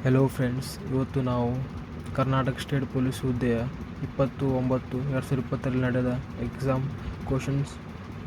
Hello friends, ಇವತ್ತು ನಾವು Karnataka state police ಹುದ್ದೆಯ 20/9/2020 ನಡೆದ ಎಕ್ಸಾಮ್ ಕ್ವಶನ್ಸ್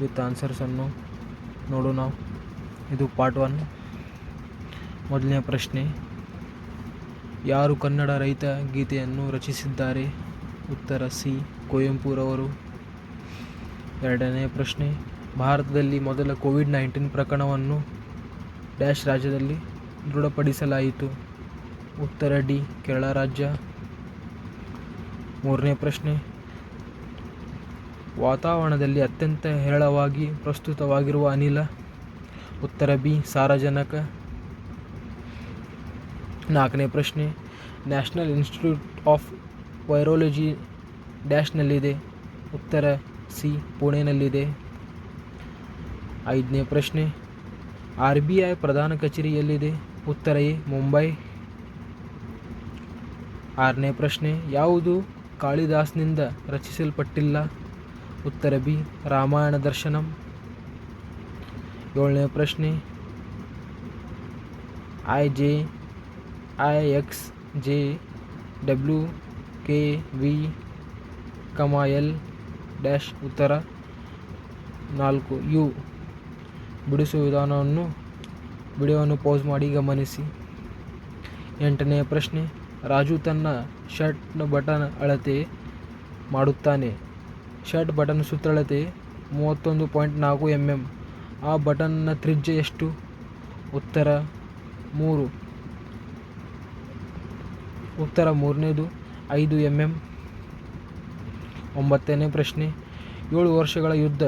ವಿತ್ ಆನ್ಸರ್ಸನ್ನು ನೋಡೋಣ. ಇದು ಪಾರ್ಟ್ 1. ಮೊದಲನೇ ಪ್ರಶ್ನೆ, ಯಾರು ಕನ್ನಡ ರೈತ ಗೀತೆಯನ್ನು ರಚಿಸಿದ್ದಾರೆ? ಉತ್ತರ ಸಿ, ಕುವೆಂಪುರವರು. ಎರಡನೇ ಪ್ರಶ್ನೆ, ಭಾರತದಲ್ಲಿ ಮೊದಲ ಕೋವಿಡ್-19 ಪ್ರಕರಣವನ್ನು ಡ್ಯಾಶ್ ರಾಜ್ಯದಲ್ಲಿ ದೃಢಪಡಿಸಲಾಯಿತು? ಉತ್ತರ ಡಿ, ಕೇರಳ ರಾಜ್ಯ. ಮೂರನೇ ಪ್ರಶ್ನೆ, ವಾತಾವರಣದಲ್ಲಿ ಅತ್ಯಂತ ಹೇರಳವಾಗಿ ಪ್ರಸ್ತುತವಾಗಿರುವ ಅನಿಲ? ಉತ್ತರ ಬಿ, ಸಾರಜನಕ. ನಾಲ್ಕನೇ ಪ್ರಶ್ನೆ, ನ್ಯಾಷನಲ್ ಇನ್ಸ್ಟಿಟ್ಯೂಟ್ ಆಫ್ ವೈರಾಲಜಿ ಡ್ಯಾಶ್ನಲ್ಲಿದೆ? ಉತ್ತರ ಸಿ, ಪುಣೆನಲ್ಲಿದೆ. ಐದನೇ ಪ್ರಶ್ನೆ, RBI ಪ್ರಧಾನ ಕಚೇರಿ ಎಲ್ಲಿದೆ? ಉತ್ತರ ಎ, ಮುಂಬೈ. ಆರನೇ ಪ್ರಶ್ನೆ, ಯಾವುದು ಕಾಳಿದಾಸನಿಂದ ರಚಿಸಲ್ಪಟ್ಟಿಲ್ಲ? ಉತ್ತರ ಬಿ, ರಾಮಾಯಣ ದರ್ಶನಂ. ಏಳನೇ ಪ್ರಶ್ನೆ, IJIXJWKVL ಡ್ಯಾಶ್ ಉತ್ತರ 4 ಯು. ಬಿಡಿಸುವ ವಿಡಿಯೋವನ್ನು ಪೌಸ್ ಮಾಡಿ ಗಮನಿಸಿ. ಎಂಟನೇ ಪ್ರಶ್ನೆ, ರಾಜು ತನ್ನ ಶರ್ಟ್ನ ಬಟನ್ ಅಳತೆ ಮಾಡುತ್ತಾನೆ. ಶರ್ಟ್ ಬಟನ್ ಸುತ್ತಳತೆ 31.4 mm. ಆ ಬಟನ್ನ ತ್ರಿಜ್ಯ ಎಷ್ಟು? ಉತ್ತರ 3. ಉತ್ತರ ಮೂರನೇದು 5 mm. ಒಂಬತ್ತನೇ ಪ್ರಶ್ನೆ, 7 ವರ್ಷಗಳ ಯುದ್ಧ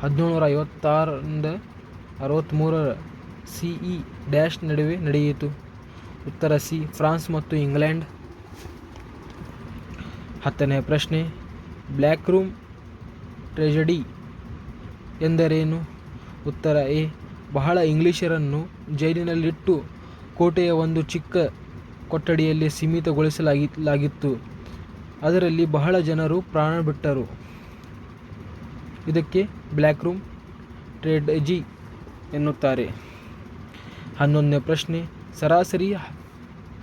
1756-63 CE ಡ್ಯಾಶ್ ನಡುವೆ ನಡೆಯಿತು? ಉತ್ತರ ಸಿ, ಫ್ರಾನ್ಸ್ ಮತ್ತು ಇಂಗ್ಲೆಂಡ್. 10ನೇ ಪ್ರಶ್ನೆ, ಬ್ಲ್ಯಾಕ್ ರೂಮ್ ಟ್ರೆಜಡಿ ಎಂದರೇನು? ಉತ್ತರ ಎ, ಬಹಳ ಇಂಗ್ಲಿಷರನ್ನು ಜೈಲಿನಲ್ಲಿಟ್ಟು ಕೋಟೆಯ ಒಂದು ಚಿಕ್ಕ ಕೊಠಡಿಯಲ್ಲಿ ಸೀಮಿತಗೊಳಿಸಲಾಗಿತ್ತು. ಅದರಲ್ಲಿ ಬಹಳ ಜನರು ಪ್ರಾಣ ಬಿಟ್ಟರು. ಇದಕ್ಕೆ ಬ್ಲ್ಯಾಕ್ ರೂಮ್ ಟ್ರೆಜಡಿ ಎನ್ನುತ್ತಾರೆ. 11ನೇ ಪ್ರಶ್ನೆ, ಸರಾಸರಿ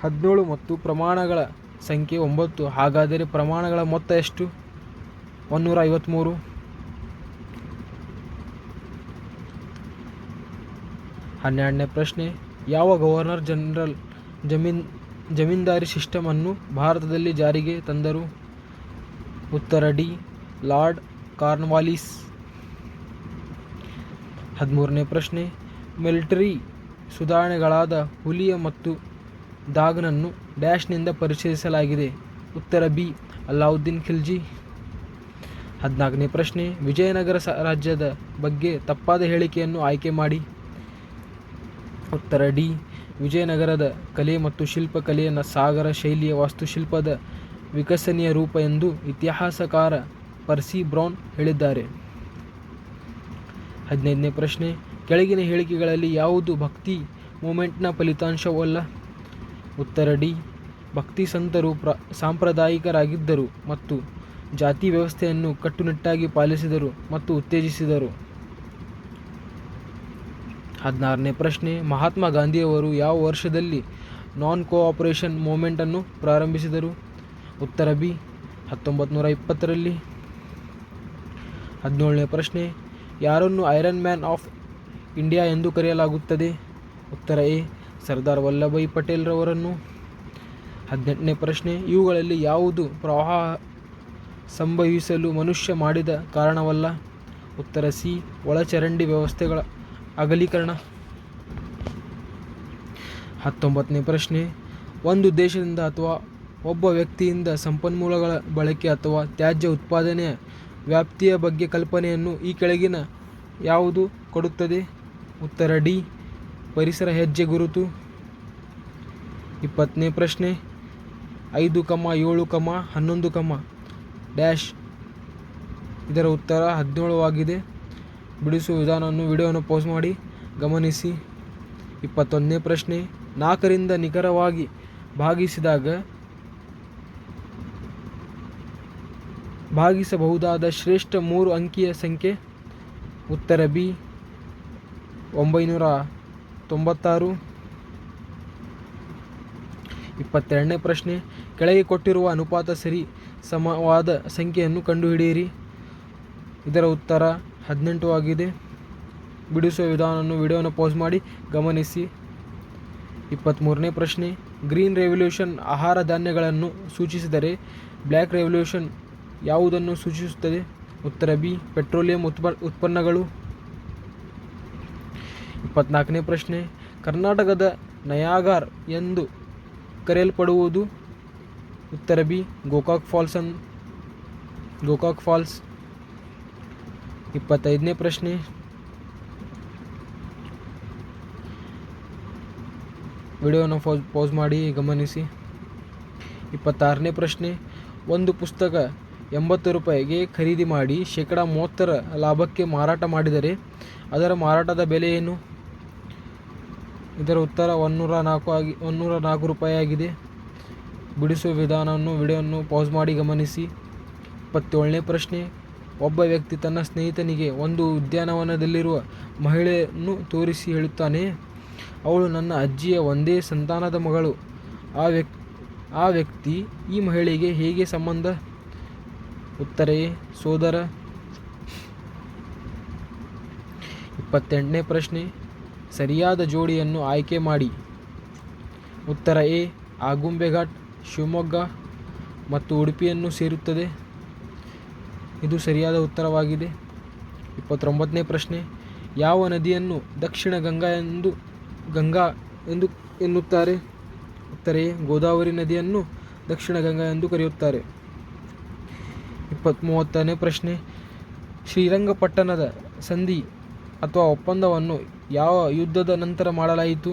17 ಮತ್ತು ಪ್ರಮಾಣಗಳ ಸಂಖ್ಯೆ 9. ಹಾಗಾದರೆ ಪ್ರಮಾಣಗಳ ಮೊತ್ತ ಎಷ್ಟು? 153. 12ನೇ ಪ್ರಶ್ನೆ, ಯಾವ ಗವರ್ನರ್ ಜನರಲ್ ಜಮೀನ್ದಾರಿ ಸಿಸ್ಟಮ್ ಅನ್ನು ಭಾರತದಲ್ಲಿ ಜಾರಿಗೆ ತಂದರು? ಉತ್ತರ ಡಿ, ಲಾರ್ಡ್ ಕಾರ್ನ್ವಾಲಿಸ್. 13ನೇ ಪ್ರಶ್ನೆ, ಮಿಲಿಟರಿ ಸುಧಾರಣೆಗಳಾದ ಹುಲಿಯ ಮತ್ತು ದಾಗ್ನನ್ನು ಡ್ಯಾಶ್ನಿಂದ ಪರಿಚಯಿಸಲಾಗಿದೆ? ಉತ್ತರ ಬಿ, ಅಲಾವುದ್ದೀನ್ ಖಿಲ್ಜಿ. 14ನೇ ಪ್ರಶ್ನೆ, ವಿಜಯನಗರ ರಾಜ್ಯದ ಬಗ್ಗೆ ತಪ್ಪಾದ ಹೇಳಿಕೆಯನ್ನು ಆಯ್ಕೆ ಮಾಡಿ? ಉತ್ತರ ಡಿ, ವಿಜಯನಗರದ ಕಲೆ ಮತ್ತು ಶಿಲ್ಪಕಲೆಯ ಸಾಗರ ಶೈಲಿಯ ವಾಸ್ತುಶಿಲ್ಪದ ವಿಕಸನೀಯ ರೂಪ ಎಂದು ಇತಿಹಾಸಕಾರ ಪರ್ಸಿ ಬ್ರೌನ್ ಹೇಳಿದ್ದಾರೆ. 15ನೇ ಪ್ರಶ್ನೆ, ಕೆಳಗಿನ ಹೇಳಿಕೆಗಳಲ್ಲಿ ಯಾವುದು ಭಕ್ತಿ ಮೂಮೆಂಟ್ನ ಫಲಿತಾಂಶವಲ್ಲ? ಉತ್ತರ ಡಿ, ಭಕ್ತಿ ಸಂತರು ಸಾಂಪ್ರದಾಯಿಕರಾಗಿದ್ದರು ಮತ್ತು ಜಾತಿ ವ್ಯವಸ್ಥೆಯನ್ನು ಕಟ್ಟುನಿಟ್ಟಾಗಿ ಪಾಲಿಸಿದರು ಮತ್ತು ಉತ್ತೇಜಿಸಿದರು. 16ನೇ ಪ್ರಶ್ನೆ, ಮಹಾತ್ಮ ಗಾಂಧಿಯವರು ಯಾವ ವರ್ಷದಲ್ಲಿ ನಾನ್ ಕೋಆಪರೇಷನ್ ಮೂವ್ಮೆಂಟನ್ನು ಪ್ರಾರಂಭಿಸಿದರು? ಉತ್ತರ ಬಿ, 1920ರಲ್ಲಿ. 17ನೇ ಪ್ರಶ್ನೆ, ಯಾರನ್ನು ಐರನ್ ಮ್ಯಾನ್ ಆಫ್ ಇಂಡಿಯಾ ಎಂದು ಕರೆಯಲಾಗುತ್ತದೆ? ಉತ್ತರ ಎ, ಸರ್ದಾರ್ ವಲ್ಲಭಾಯ್ ಪಟೇಲ್ ರವರನ್ನು. 18ನೇ ಪ್ರಶ್ನೆ, ಇವುಗಳಲ್ಲಿ ಯಾವುದು ಪ್ರವಾಹ ಸಂಭವಿಸಲು ಮನುಷ್ಯ ಮಾಡಿದ ಕಾರಣವಲ್ಲ? ಉತ್ತರ ಸಿ, ಒಳಚರಂಡಿ ವ್ಯವಸ್ಥೆಗಳ ಅಗಲೀಕರಣ. 19ನೇ ಪ್ರಶ್ನೆ, ಒಂದು ದೇಶದಿಂದ ಅಥವಾ ಒಬ್ಬ ವ್ಯಕ್ತಿಯಿಂದ ಸಂಪನ್ಮೂಲಗಳ ಬಳಕೆ ಅಥವಾ ತ್ಯಾಜ್ಯ ಉತ್ಪಾದನೆಯ ವ್ಯಾಪ್ತಿಯ ಬಗ್ಗೆ ಕಲ್ಪನೆಯನ್ನು ಈ ಕೆಳಗಿನ ಯಾವುದು ಕೊಡುತ್ತದೆ? ಉತ್ತರ ಡಿ, ಪರಿಸರ ಹೆಜ್ಜೆ ಗುರುತು. 20ನೇ ಪ್ರಶ್ನೆ, 5,7,11, ಡ್ಯಾಶ್ ಇದರ ಉತ್ತರ 17 ಆಗಿದೆ. ಬಿಡಿಸುವ ವಿಡಿಯೋವನ್ನು ಪೌಸ್ ಮಾಡಿ ಗಮನಿಸಿ. 21ನೇ ಪ್ರಶ್ನೆ, 4ರಿಂದ ನಿಖರವಾಗಿ ಭಾಗಿಸಬಹುದಾದ ಶ್ರೇಷ್ಠ 3 ಅಂಕಿಯ ಸಂಖ್ಯೆ? ಉತ್ತರ ಬಿ, 996. 22ನೇ ಪ್ರಶ್ನೆ, ಕೆಳಗೆ ಕೊಟ್ಟಿರುವ ಅನುಪಾತ ಸರಿ ಸಮವಾದ ಸಂಖ್ಯೆಯನ್ನು ಕಂಡುಹಿಡಿಯಿರಿ. ಇದರ ಉತ್ತರ 18 ಆಗಿದೆ. ಬಿಡಿಸುವ ವಿಧಾನವನ್ನು ವಿಡಿಯೋನ ಪಾಸ್ ಮಾಡಿ ಗಮನಿಸಿ. 23ನೇ ಪ್ರಶ್ನೆ, ಗ್ರೀನ್ ರೆವಲ್ಯೂಷನ್ ಆಹಾರ ಧಾನ್ಯಗಳನ್ನು ಸೂಚಿಸಿದರೆ ಬ್ಲ್ಯಾಕ್ ರೆವಲ್ಯೂಷನ್ ಯಾವುದನ್ನು ಸೂಚಿಸುತ್ತದೆ? ಉತ್ತರ ಬಿ, ಪೆಟ್ರೋಲಿಯಂ ಉತ್ಪನ್ನಗಳು. 24ನೇ ಪ್ರಶ್ನೆ, ಕರ್ನಾಟಕದ ನಯಾಗರ ಎಂದು ಕರೆಯಲ್ಪಡುವುದು? ಉತ್ತರ ಬಿ, ಗೋಕಾಕ್ ಫಾಲ್ಸ್. 25ನೇ ಪ್ರಶ್ನೆ, ವಿಡಿಯೋನ ಪಾಸ್ ಮಾಡಿ ಗಮನಿಸಿ. 26ನೇ ಪ್ರಶ್ನೆ, ಒಂದು ಪುಸ್ತಕ 80 ರೂಪಾಯಿಗೆ ಖರೀದಿ ಮಾಡಿ ಶೇಕಡಾ 30 ಲಾಭಕ್ಕೆ ಮಾರಾಟ ಮಾಡಿದರೆ ಅದರ ಮಾರಾಟದ ಬೆಲೆ ಏನು? ಇದರ ಉತ್ತರ 104 ರೂಪಾಯಿ ಆಗಿದೆ. ಬಿಡಿಸುವ ವಿಧಾನವನ್ನು ವಿಡಿಯೋವನ್ನು ಪಾಸ್ ಮಾಡಿ ಗಮನಿಸಿ. 27ನೇ ಪ್ರಶ್ನೆ, ಒಬ್ಬ ವ್ಯಕ್ತಿ ತನ್ನ ಸ್ನೇಹಿತನಿಗೆ ಒಂದು ಉದ್ಯಾನವನದಲ್ಲಿರುವ ಮಹಿಳೆಯನ್ನು ತೋರಿಸಿ ಹೇಳುತ್ತಾನೆ, ಅವಳು ನನ್ನ ಅಜ್ಜಿಯ ಒಂದೇ ಸಂತಾನದ ಮಗಳು. ಆ ವ್ಯಕ್ತಿ ಈ ಮಹಿಳೆಗೆ ಹೇಗೆ ಸಂಬಂಧ? ಉತ್ತರ ಎ, ಸೋದರ. 28ನೇ ಪ್ರಶ್ನೆ, ಸರಿಯಾದ ಜೋಡಿಯನ್ನು ಆಯ್ಕೆ ಮಾಡಿ. ಉತ್ತರ ಎ, ಆಗುಂಬೆ ಘಾಟ್ ಶಿವಮೊಗ್ಗ ಮತ್ತು ಉಡುಪಿಯನ್ನು ಸೇರುತ್ತದೆ. ಇದು ಸರಿಯಾದ ಉತ್ತರವಾಗಿದೆ. 29ನೇ ಪ್ರಶ್ನೆ, ಯಾವ ನದಿಯನ್ನು ದಕ್ಷಿಣ ಗಂಗಾ ಎಂದು ಎನ್ನುತ್ತಾರೆ? ಉತ್ತರ ಎ, ಗೋದಾವರಿ ನದಿಯನ್ನು ದಕ್ಷಿಣ ಗಂಗಾ ಎಂದು ಕರೆಯುತ್ತಾರೆ. 30ನೇ ಪ್ರಶ್ನೆ, ಶ್ರೀರಂಗಪಟ್ಟಣದ ಸಂಧಿ ಅಥವಾ ಒಪ್ಪಂದವನ್ನು ಯಾವ ಯುದ್ಧದ ನಂತರ ಮಾಡಲಾಯಿತು?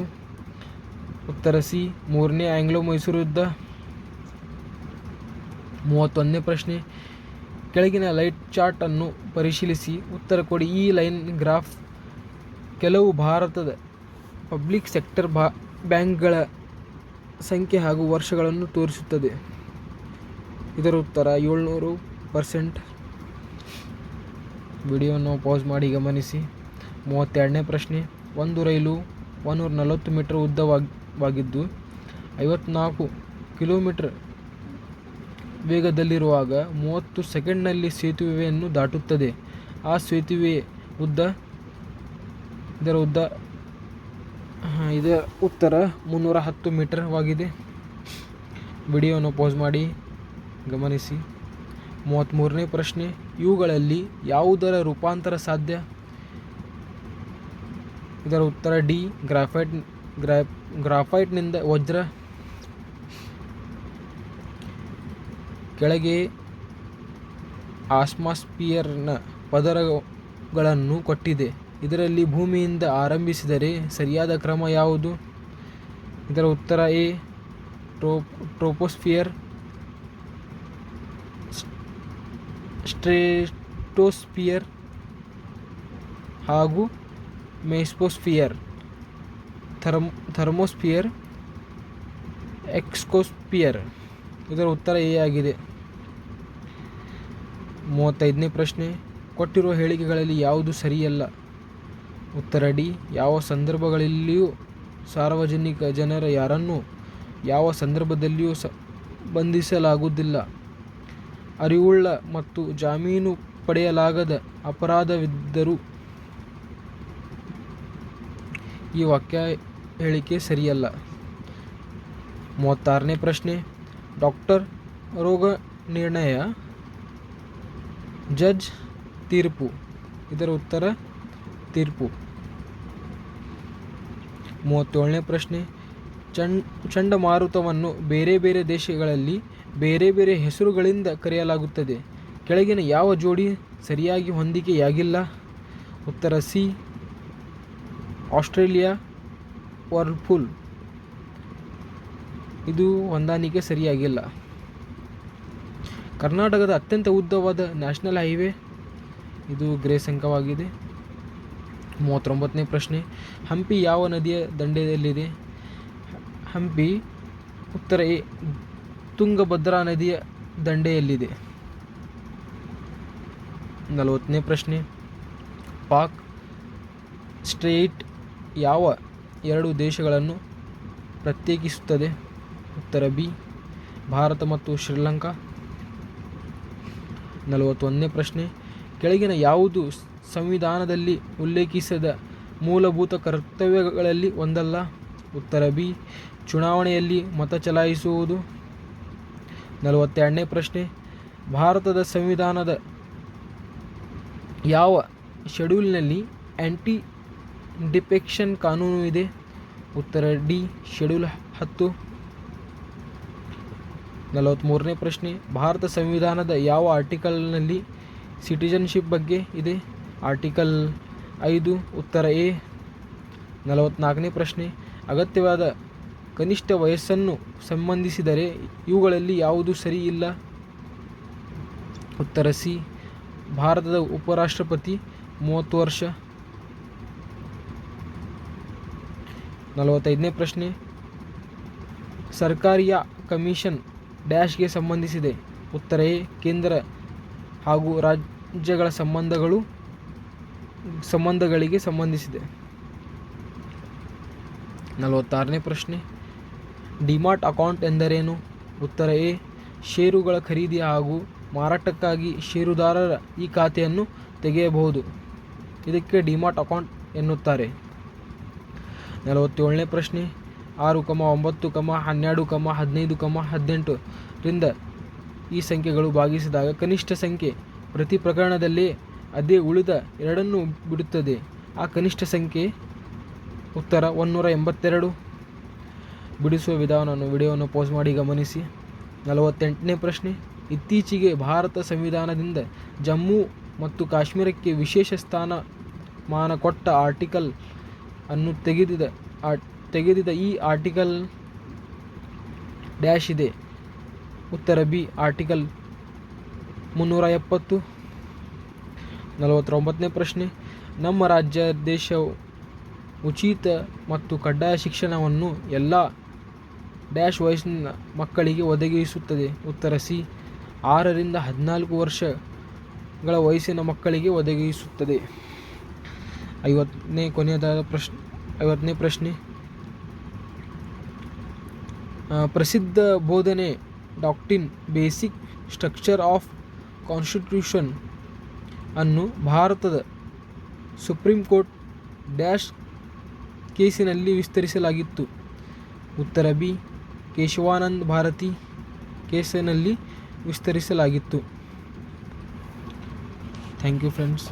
ಉತ್ತರ ಸಿ, 3ನೇ ಆಂಗ್ಲೋ ಮೈಸೂರು ಯುದ್ಧ. 31ನೇ ಪ್ರಶ್ನೆ, ಕೆಳಗಿನ ಲೈನ್ ಚಾರ್ಟ್ ಅನ್ನು ಪರಿಶೀಲಿಸಿ ಉತ್ತರ ಕೊಡಿ. ಈ ಲೈನ್ ಗ್ರಾಫ್ ಕೆಲವು ಭಾರತದ ಪಬ್ಲಿಕ್ ಸೆಕ್ಟರ್ ಬ್ಯಾಂಕ್ಗಳ ಸಂಖ್ಯೆ ಹಾಗೂ ವರ್ಷಗಳನ್ನು ತೋರಿಸುತ್ತದೆ. ಇದರ ಉತ್ತರ 700%. ವಿಡಿಯೋವನ್ನು ಪಾಸ್ ಮಾಡಿ ಗಮನಿಸಿ. 32ನೇ ಪ್ರಶ್ನೆ, ಒಂದು ರೈಲು 140 ಮೀಟರ್ ಉದ್ದವಾಗಿದ್ದು 54 ಕಿಲೋಮೀಟರ್ ವೇಗದಲ್ಲಿರುವಾಗ 30 ಸೆಕೆಂಡ್ನಲ್ಲಿ ಸೇತುವೆಯನ್ನು ದಾಟುತ್ತದೆ. ಆ ಸೇತುವೆಯ ಉದ್ದ? ಇದರ ಉತ್ತರ 310 ಮೀಟರ್ವಾಗಿದೆ. ವಿಡಿಯೋವನ್ನು ಪಾಸ್ ಮಾಡಿ ಗಮನಿಸಿ. 33ನೇ ಪ್ರಶ್ನೆ, ಇವುಗಳಲ್ಲಿ ಯಾವುದರ ರೂಪಾಂತರ ಸಾಧ್ಯ? ಇದರ ಉತ್ತರ ಡಿ, ಗ್ರಾಫೈಟ್ನಿಂದ ವಜ್ರ. ಕೆಳಗೆ ಆಟ್ಮಾಸ್ಫಿಯರ್ನ ಪದರಗಳನ್ನು ಕೊಟ್ಟಿದೆ. ಇದರಲ್ಲಿ ಭೂಮಿಯಿಂದ ಆರಂಭಿಸಿದರೆ ಸರಿಯಾದ ಕ್ರಮ ಯಾವುದು? ಇದರ ಉತ್ತರ ಎ, ಟ್ರೋಪೋಸ್ಫಿಯರ್, ಸ್ಟ್ರೇಟೋಸ್ಫಿಯರ್ ಹಾಗೂ ಮೆಸೋಸ್ಫಿಯರ್, ಥರ್ಮೋಸ್ಫಿಯರ್, ಎಕ್ಸೋಸ್ಫಿಯರ್. ಇದರ ಉತ್ತರ ಎ ಆಗಿದೆ. 35ನೇ ಪ್ರಶ್ನೆ, ಕೊಟ್ಟಿರುವ ಹೇಳಿಕೆಗಳಲ್ಲಿ ಯಾವುದು ಸರಿಯಲ್ಲ? ಉತ್ತರ ಡಿ, ಯಾವ ಸಂದರ್ಭಗಳಲ್ಲಿಯೂ ಸಾರ್ವಜನಿಕ ಜನರ ಯಾರನ್ನೂ ಯಾವ ಸಂದರ್ಭದಲ್ಲಿಯೂ ಬಂಧಿಸಲಾಗುವುದಿಲ್ಲ. ಅರಿವುಳ್ಳ ಮತ್ತು ಜಾಮೀನು ಪಡೆಯಲಾಗದ ಅಪರಾಧವಿದ್ದರೂ ಈ ವಾಕ್ಯ ಹೇಳಿಕೆ ಸರಿಯಲ್ಲ. 36ನೇ ಪ್ರಶ್ನೆ, ಡಾಕ್ಟರ್ ರೋಗ ನಿರ್ಣಯ, ಜಡ್ಜ್ ತೀರ್ಪು. ಇದರ ಉತ್ತರ ತೀರ್ಪು. 37ನೇ ಪ್ರಶ್ನೆ, ಚಂಡಮಾರುತವನ್ನು ಬೇರೆ ಬೇರೆ ದೇಶಗಳಲ್ಲಿ ಬೇರೆ ಬೇರೆ ಹೆಸರುಗಳಿಂದ ಕರೆಯಲಾಗುತ್ತದೆ. ಕೆಳಗಿನ ಯಾವ ಜೋಡಿ ಸರಿಯಾಗಿ ಹೊಂದಿಕೆಯಾಗಿಲ್ಲ? ಉತ್ತರ ಸಿ, ಆಸ್ಟ್ರೇಲಿಯಾ ವರ್ಲ್ಪೂಲ್. ಇದು ಹೊಂದಾಣಿಕೆ ಸರಿಯಾಗಿಲ್ಲ. ಕರ್ನಾಟಕದ ಅತ್ಯಂತ ಉದ್ದವಾದ ನ್ಯಾಷನಲ್ ಹೈವೇ, ಇದು ಗ್ರೇಸ್ ಅಂಕವಾಗಿದೆ. 39ನೇ ಪ್ರಶ್ನೆ, ಹಂಪಿ ಯಾವ ನದಿಯ ದಂಡೆಯಲ್ಲಿದೆ? ಹಂಪಿ ಉತ್ತರ ಎ, ತುಂಗಭದ್ರಾ ನದಿಯ ದಂಡೆಯಲ್ಲಿದೆ. 40ನೇ ಪ್ರಶ್ನೆ, ಪಾಕ್ ಸ್ಟ್ರೇಟ್ ಯಾವ ಎರಡು ದೇಶಗಳನ್ನು ಪ್ರತ್ಯೇಕಿಸುತ್ತದೆ? ಉತ್ತರ ಬಿ ಭಾರತ ಮತ್ತು ಶ್ರೀಲಂಕಾ. 41ನೇ ಪ್ರಶ್ನೆ, ಕೆಳಗಿನ ಯಾವುದು ಸಂವಿಧಾನದಲ್ಲಿ ಉಲ್ಲೇಖಿಸದ ಮೂಲಭೂತ ಕರ್ತವ್ಯಗಳಲ್ಲಿ ಒಂದಲ್ಲ? ಉತ್ತರ ಬಿ ಚುನಾವಣೆಯಲ್ಲಿ ಮತ ಚಲಾಯಿಸುವುದು. 42ನೇ ಪ್ರಶ್ನೆ, ಭಾರತದ ಸಂವಿಧಾನದ ಯಾವ ಶೆಡ್ಯೂಲ್ನಲ್ಲಿ ಆ್ಯಂಟಿ ಡಿಫೆಕ್ಷನ್ ಕಾನೂನು ಇದೆ? ಉತ್ತರ ಡಿ ಶೆಡ್ಯೂಲ್ 10. 43ನೇ ಪ್ರಶ್ನೆ, ಭಾರತ ಸಂವಿಧಾನದ ಯಾವ ಆರ್ಟಿಕಲ್ನಲ್ಲಿ ಸಿಟಿಜನ್ಶಿಪ್ ಬಗ್ಗೆ ಇದೆ? ಆರ್ಟಿಕಲ್ 5. ಉತ್ತರ ಎ. 44ನೇ ಪ್ರಶ್ನೆ, ಅಗತ್ಯವಾದ ಕನಿಷ್ಠ ವಯಸ್ಸನ್ನು ಸಂಬಂಧಿಸಿದರೆ ಇವುಗಳಲ್ಲಿ ಯಾವುದು ಸರಿ ಇಲ್ಲ? ಉತ್ತರ ಸಿ ಭಾರತದ ಉಪರಾಷ್ಟ್ರಪತಿ 30 ವರ್ಷ. 45ನೇ ಪ್ರಶ್ನೆ, ಸರ್ಕಾರಿಯ ಕಮಿಷನ್ ಡ್ಯಾಶ್ಗೆ ಸಂಬಂಧಿಸಿದೆ? ಉತ್ತರ ಎ ಕೇಂದ್ರ ಹಾಗೂ ರಾಜ್ಯಗಳ ಸಂಬಂಧಗಳಿಗೆ ಸಂಬಂಧಿಸಿದೆ. 46ನೇ ಪ್ರಶ್ನೆ, ಡಿಮಾಟ್ ಅಕೌಂಟ್ ಎಂದರೇನು? ಉತ್ತರ ಎ ಷೇರುಗಳ ಖರೀದಿ ಹಾಗೂ ಮಾರಾಟಕ್ಕಾಗಿ ಷೇರುದಾರರ ಈ ಖಾತೆಯನ್ನು ತೆಗೆಯಬಹುದು. ಇದಕ್ಕೆ ಡಿಮಾಟ್ ಅಕೌಂಟ್ ಎನ್ನುತ್ತಾರೆ. 47ನೇ ಪ್ರಶ್ನೆ, 6, 9, 12, 15, 18 ರಿಂದ ಈ ಸಂಖ್ಯೆಗಳು ಭಾಗಿಸಿದಾಗ ಕನಿಷ್ಠ ಸಂಖ್ಯೆ ಪ್ರತಿ ಪ್ರಕರಣದಲ್ಲೇ ಅದೇ ಉಳಿದ ಎರಡನ್ನು ಬಿಡುತ್ತದೆ. ಆ ಕನಿಷ್ಠ ಸಂಖ್ಯೆ ಉತ್ತರ 182. ಬಿಡಿಸುವ ವಿಧಾನವನ್ನು ವಿಡಿಯೋವನ್ನು ಪಾಸ್ ಮಾಡಿ ಗಮನಿಸಿ. 48ನೇ ಪ್ರಶ್ನೆ, ಇತ್ತೀಚೆಗೆ ಭಾರತ ಸಂವಿಧಾನದಿಂದ ಜಮ್ಮು ಮತ್ತು ಕಾಶ್ಮೀರಕ್ಕೆ ವಿಶೇಷ ಸ್ಥಾನಮಾನ ಕೊಟ್ಟ ಆರ್ಟಿಕಲ್ ಅನ್ನು ತೆಗೆದಿದ ಈ ಆರ್ಟಿಕಲ್ ಡ್ಯಾಶ್ ಇದೆ? ಉತ್ತರ ಬಿ ಆರ್ಟಿಕಲ್ 370. 49ನೇ ಪ್ರಶ್ನೆ, ನಮ್ಮ ರಾಜ್ಯ ದೇಶವು ಉಚಿತ ಮತ್ತು ಕಡ್ಡಾಯ ಶಿಕ್ಷಣವನ್ನು ಎಲ್ಲ ಡ್ಯಾಶ್ ವಯಸ್ಸಿನ ಮಕ್ಕಳಿಗೆ ಒದಗಿಸುತ್ತದೆ? ಉತ್ತರ ಸಿ 6 ರಿಂದ 14 ವರ್ಷಗಳ ವಯಸ್ಸಿನ ಮಕ್ಕಳಿಗೆ ಒದಗಿಸುತ್ತದೆ. 50ನೇ ಪ್ರಶ್ನೆ, ಪ್ರಸಿದ್ಧ ಬೋಧನೆ doctrine basic structure of constitution ಅನ್ನು ಭಾರತದ ಸುಪ್ರೀಂ ಕೋರ್ಟ್ ಡ್ಯಾಶ್ ಕೇಸಿನಲ್ಲಿ ವಿಸ್ತರಿಸಲಾಗಿತ್ತು? ಉತ್ತರ ಬಿ ಕೇಶವಾನಂದ ಭಾರತಿ ಕೇಸಿನಲ್ಲಿ ವಿಸ್ತರಿಸಲಾಗಿತ್ತು. Thank you friends.